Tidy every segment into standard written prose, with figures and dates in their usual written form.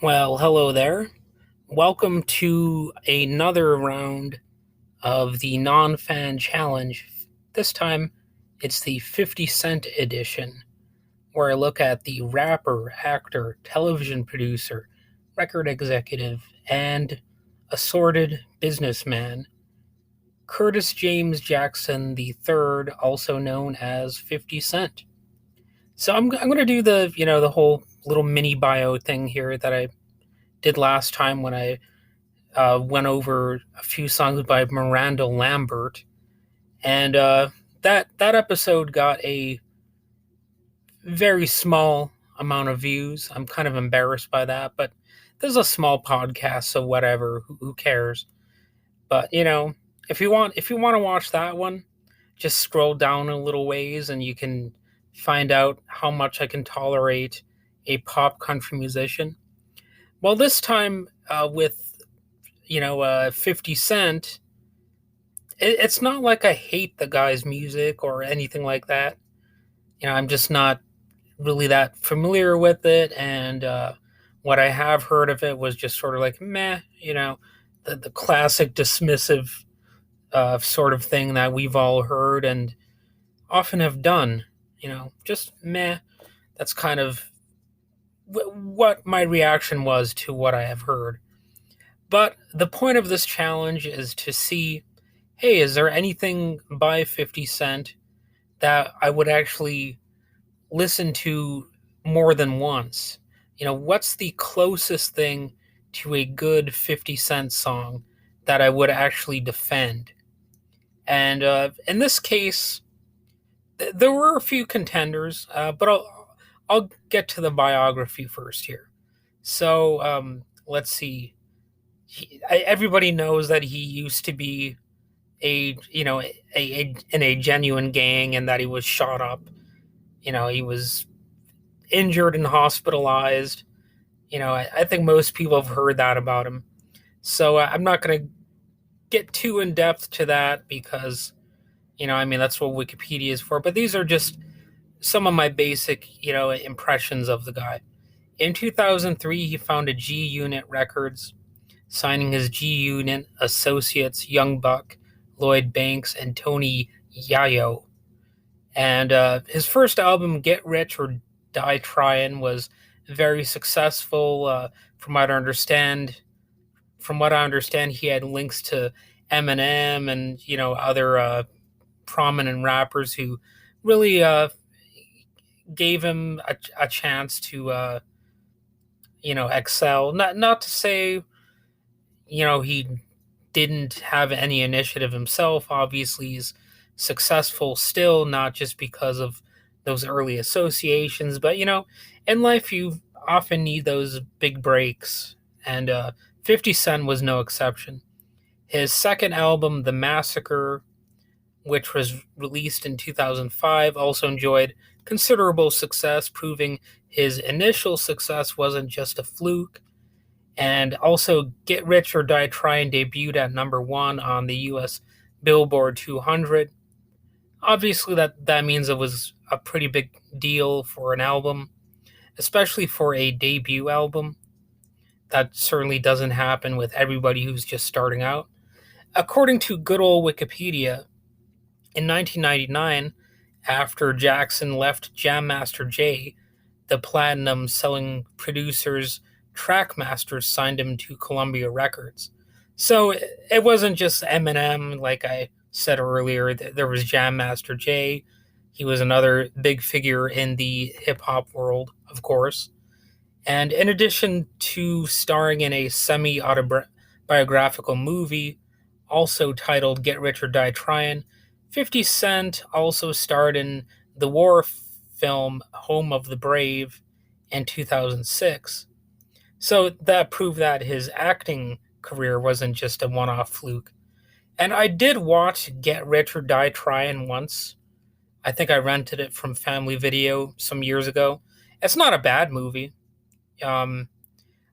Well, hello there. Welcome to another round of the Non Fan Challenge. This time, it's the 50 Cent edition, where I look at the rapper, actor, television producer, record executive, and assorted businessman, Curtis James Jackson III, also known as 50 Cent. So I'm going to do the whole little mini bio thing here that I did last time when I went over a few songs by Miranda Lambert, and that episode got a very small amount of views. I'm kind of embarrassed by that, but this is a small podcast, so whatever. Who cares? But if you want to watch that one, just scroll down a little ways, and you can find out how much I can tolerate a pop country musician. Well, this time with 50 Cent, it's not like I hate the guy's music or anything like that. I'm just not really that familiar with it, and what I have heard of it was just sort of like meh. The classic dismissive sort of thing that we've all heard and often have done. Just meh. That's kind of what my reaction was to what I have heard. But the point of this challenge is to see, hey, is there anything by 50 Cent that I would actually listen to more than once? What's the closest thing to a good 50 Cent song that I would actually defend? And in this case, there were a few contenders, but I'll get to the biography first here. So let's see. Everybody knows that he used to be in a genuine gang, and that he was shot up. He was injured and hospitalized. I think most people have heard that about him. So I'm not going to get too in depth to that because, that's what Wikipedia is for. But these are just some of my basic, impressions of the guy. In 2003, he founded G Unit Records, signing his G Unit associates Young Buck, Lloyd Banks, and Tony Yayo. And his first album, Get Rich or Die Tryin', was very successful. From what I understand, he had links to Eminem and other prominent rappers who really gave him a chance to excel. Not to say he didn't have any initiative himself. Obviously, he's successful still, not just because of those early associations, but in life you often need those big breaks, and 50 Cent was no exception. His second album, The Massacre, which was released in 2005, also enjoyed considerable success, proving his initial success wasn't just a fluke. And also, Get Rich or Die Trying debuted at number one on the US Billboard 200. Obviously, that means it was a pretty big deal for an album, especially for a debut album. That certainly doesn't happen with everybody who's just starting out. According to good old Wikipedia, in 1999, after Jackson left Jam Master Jay, the platinum selling producers Trackmasters signed him to Columbia Records. So it wasn't just Eminem, like I said earlier. There was Jam Master Jay. He was another big figure in the hip hop world, of course. And in addition to starring in a semi autobiographical movie, also titled Get Rich or Die Tryin', 50 Cent also starred in the war film Home of the Brave in 2006. So that proved that his acting career wasn't just a one off fluke. And I did watch Get Rich or Die Tryin' once. I think I rented it from Family Video some years ago. It's not a bad movie. Um,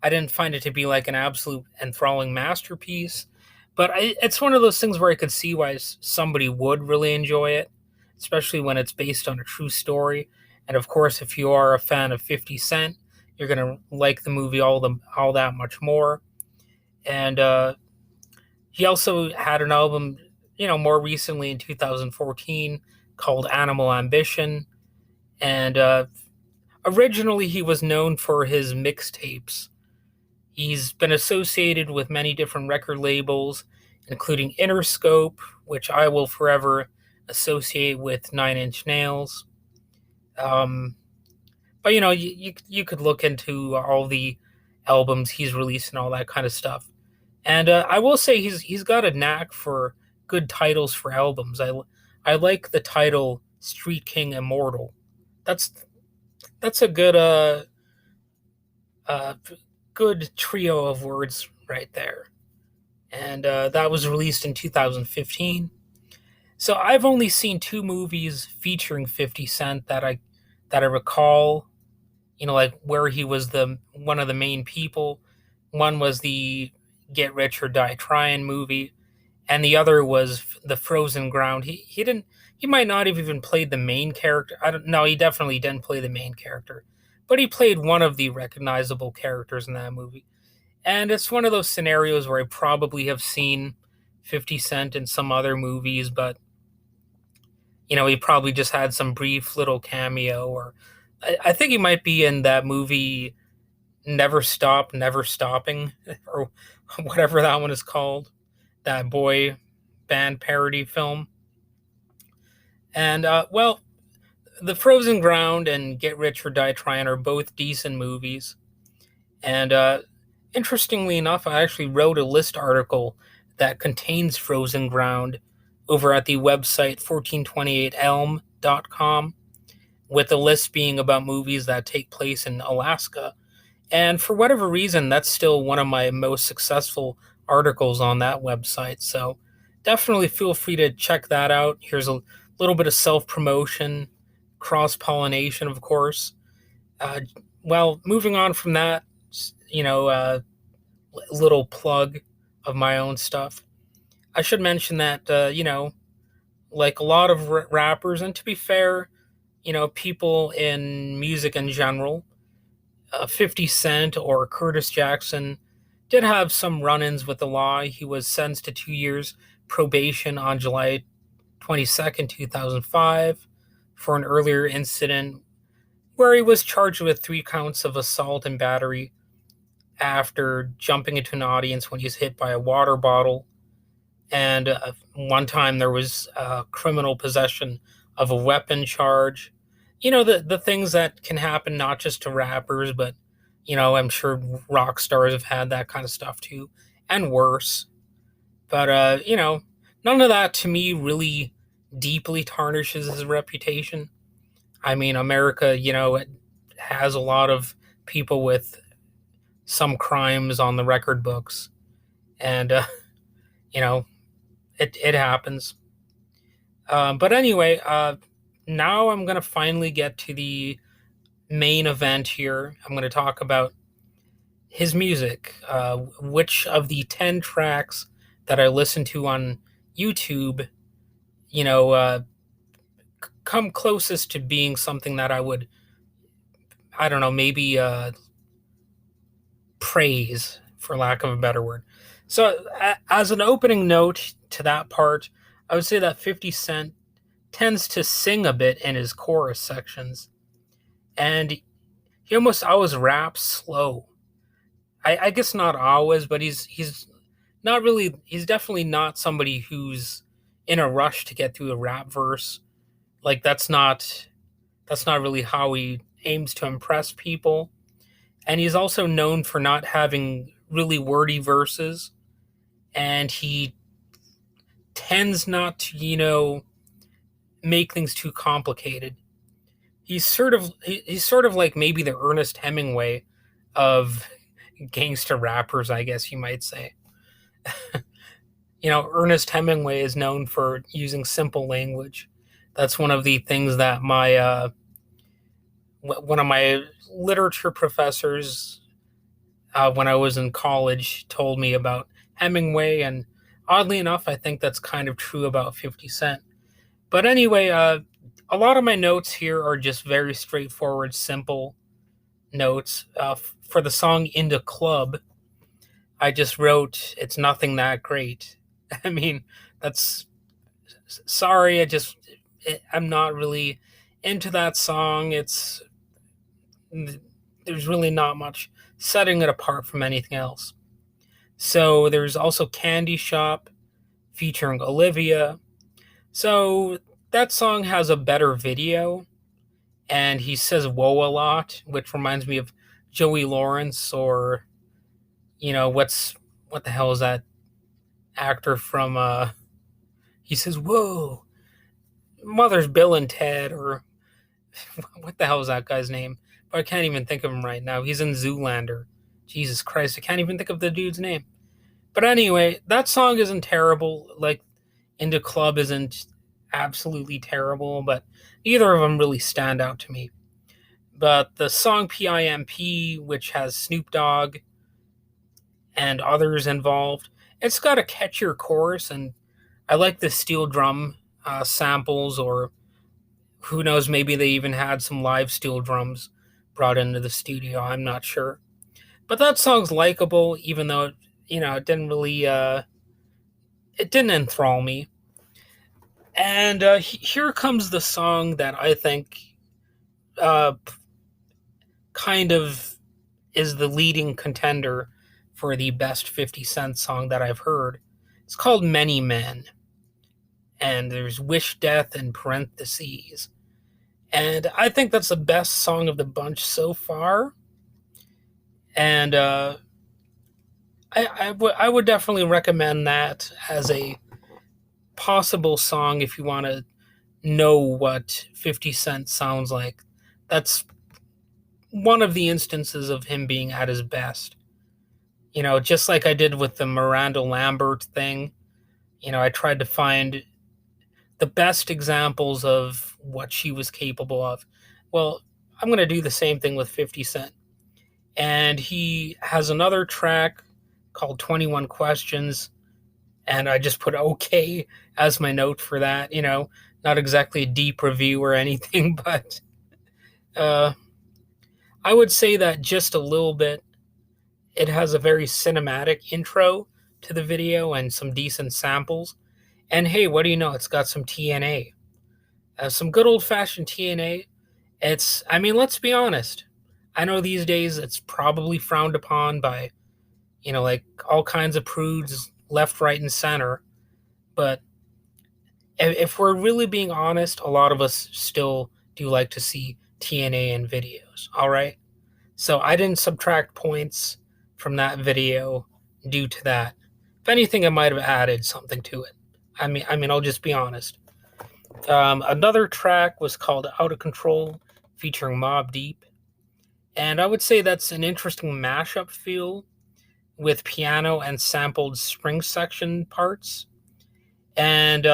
I didn't find it to be like an absolute enthralling masterpiece, but it's one of those things where I could see why somebody would really enjoy it, especially when it's based on a true story. And of course, if you are a fan of 50 Cent, you're gonna like the movie all that much more. And he also had an album, more recently in 2014 called Animal Ambition. And originally, he was known for his mixtapes. He's been associated with many different record labels, including Interscope, which I will forever associate with Nine Inch Nails. Um, but you could look into all the albums he's released and all that kind of stuff. And I will say he's got a knack for good titles for albums. I like the title Street King Immortal. That's that's a uh, good trio of words right there. And that was released in 2015. So I've only seen two movies featuring 50 Cent that I recall. Like where he was the one of the main people. One was the Get Rich or Die Trying movie, and the other was the Frozen Ground. He might not have even played the main character. I don't know. He definitely didn't play the main character, but he played one of the recognizable characters in that movie. And it's one of those scenarios where I probably have seen 50 Cent in some other movies, but he probably just had some brief little cameo, or I think he might be in that movie Never Stop, Never Stopping, or whatever that one is called, that boy band parody film. And well, The Frozen Ground and Get Rich or Die Trying are both decent movies. And interestingly enough, I actually wrote a list article that contains Frozen Ground over at the website 1428elm.com, with the list being about movies that take place in Alaska. And for whatever reason, that's still one of my most successful articles on that website. So definitely feel free to check that out. Here's a little bit of self promotion, cross pollination, of course. Uh, well, moving on from that, you know, uh, little plug of my own stuff. I should mention that, like a lot of rappers, and to be fair, people in music in general, 50 Cent or Curtis Jackson did have some run ins with the law. He was sentenced to 2 years probation on July 22nd, 2005, for an earlier incident where he was charged with 3 counts of assault and battery after jumping into an audience when he was hit by a water bottle. And one time there was criminal possession of a weapon charge. The things that can happen not just to rappers, but I'm sure rock stars have had that kind of stuff too, and worse. But none of that to me really deeply tarnishes his reputation. I mean, America, it has a lot of people with some crimes on the record books, and you know it happens. But anyway, now I'm gonna finally get to the main event here. I'm gonna talk about his music. Which of the 10 tracks that I listen to on YouTube, you know, uh, come closest to being something that I don't know, maybe praise, for lack of a better word. So, as an opening note to that part, I would say that 50 Cent tends to sing a bit in his chorus sections, and he almost always raps slow. I guess not always, but he's not really. He's definitely not somebody who's in a rush to get through a rap verse. Like that's not really how he aims to impress people. And he's also known for not having really wordy verses, and he tends not to, make things too complicated. He's sort of like maybe the Ernest Hemingway of gangster rappers, I guess you might say. Ernest Hemingway is known for using simple language. That's one of the things that one of my literature professors, when I was in college, told me about Hemingway, and oddly enough, I think that's kind of true about 50 Cent. But anyway, a lot of my notes here are just very straightforward, simple, notes. For the song Into Club, I just wrote, it's nothing that great. I mean, that's sorry, I'm not really into that song. There's really not much setting it apart from anything else. So there's also Candy Shop featuring Olivia. So that song has a better video, and he says whoa a lot, which reminds me of Joey Lawrence, or what the hell is that actor from he says whoa, Mother's Bill and Ted, or what the hell is that guy's name? But I can't even think of him right now. He's in Zoolander. Jesus Christ, I can't even think of the dude's name. But anyway, that song isn't terrible. Like, Into Club isn't absolutely terrible, but neither of them really stand out to me. But the song PIMP, which has Snoop Dogg and others involved, it's got a catchier chorus, and I like the steel drum samples, or who knows, maybe they even had some live steel drums brought into the studio. I'm not sure. But that song's likable, even though it didn't really it didn't enthrall me. And here comes the song that I think uh, kind of is the leading contender for the best 50 Cent song that I've heard. It's called Many Men, and there's Wish Death in parentheses. And I think that's the best song of the bunch so far. And I would definitely recommend that as a possible song if you want to know what 50 Cent sounds like. That's one of the instances of him being at his best. Just like I did with the Miranda Lambert thing, I tried to find the best examples of what she was capable of. Well, I'm going to do the same thing with 50 Cent. And he has another track called 21 Questions, and I just put okay as my note for that. Not exactly a deep review or anything, but I would say that just a little bit. It has a very cinematic intro to the video and some decent samples. And hey, what do you know? It's got some TNA. Some good old fashioned TNA. Let's be honest. I know these days it's probably frowned upon by, like all kinds of prudes left, right, and center. But if we're really being honest, a lot of us still do like to see TNA in videos. All right. So I didn't subtract points from that video due to that. If anything, I might have added something to it. I'll just be honest. Another track was called Out of Control, featuring Mobb Deep. And I would say that's an interesting mashup feel with piano and sampled string section parts. And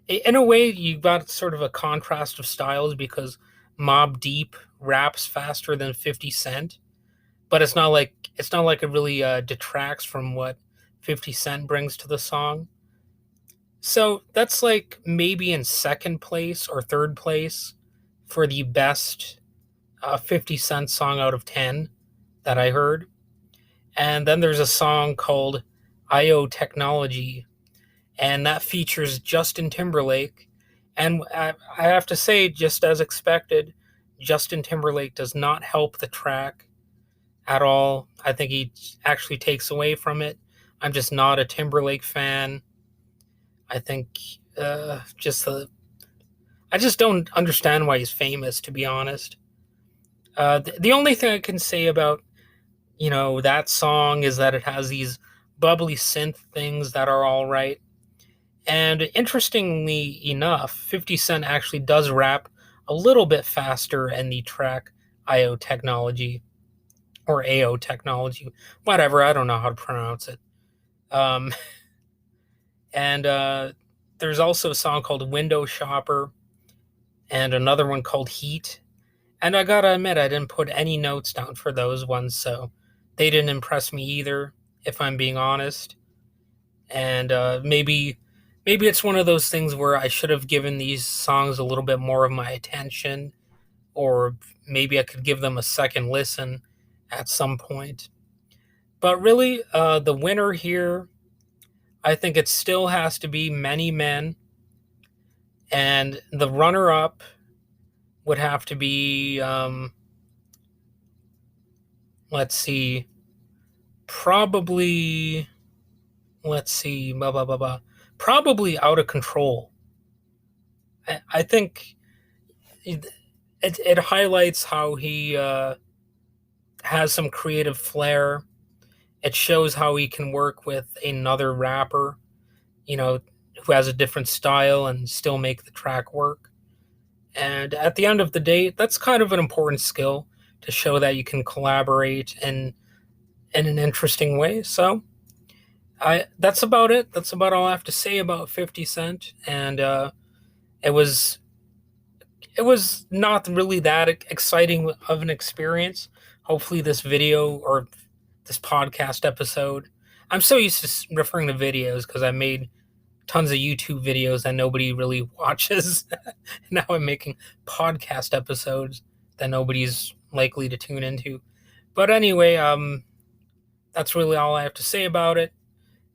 in a way, you got sort of a contrast of styles because Mobb Deep raps faster than 50 Cent, but it's not like it really detracts from what 50 Cent brings to the song. So that's like maybe in second place or third place for the best 50 Cent song out of 10 that I heard. And then there's a song called IO Technology, and that features Justin Timberlake. And I have to say, just as expected, Justin Timberlake does not help the track at all. I think he actually takes away from it. I'm just not a Timberlake fan. I think I just don't understand why he's famous, to be honest. The only thing I can say about that song is that it has these bubbly synth things that are all right. And interestingly enough, 50 Cent actually does rap a little bit faster in the track IO Technology, or AO Technology, whatever, I don't know how to pronounce it. Um, and there's also a song called Window Shopper and another one called Heat. And I gotta admit, I didn't put any notes down for those ones, so they didn't impress me either, if I'm being honest. And maybe it's one of those things where I should have given these songs a little bit more of my attention or maybe I could give them a second listen at some point. But really, the winner here, I think it still has to be Many Men, and the runner up would have to be, let's see, probably, let's see, blah, blah, blah, blah, probably Out of Control. I think it highlights how he has some creative flair. It shows how he can work with another rapper, you know, who has a different style and still make the track work. And at the end of the day, that's kind of an important skill to show that you can collaborate in an interesting way. So I that's about it. That's about all I have to say about 50 Cent. And it was it was not really that exciting of an experience. Hopefully, this video or this podcast episode. I'm so used to referring to videos because I made tons of YouTube videos that nobody really watches. Now I'm making podcast episodes that nobody's likely to tune into. But anyway, that's really all I have to say about it.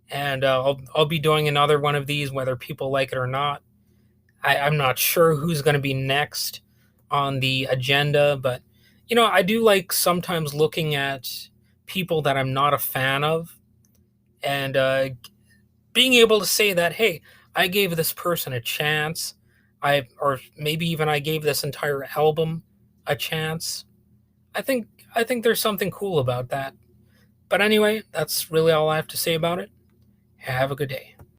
And I'll be doing another one of these, whether people like it or not. I'm not sure who's going to be next on the agenda, but I do like sometimes looking at people that I'm not a fan of, and being able to say that, hey, I gave this person a chance. Or maybe even I gave this entire album a chance. I think I think there's something cool about that. But anyway, that's really all I have to say about it. Have a good day.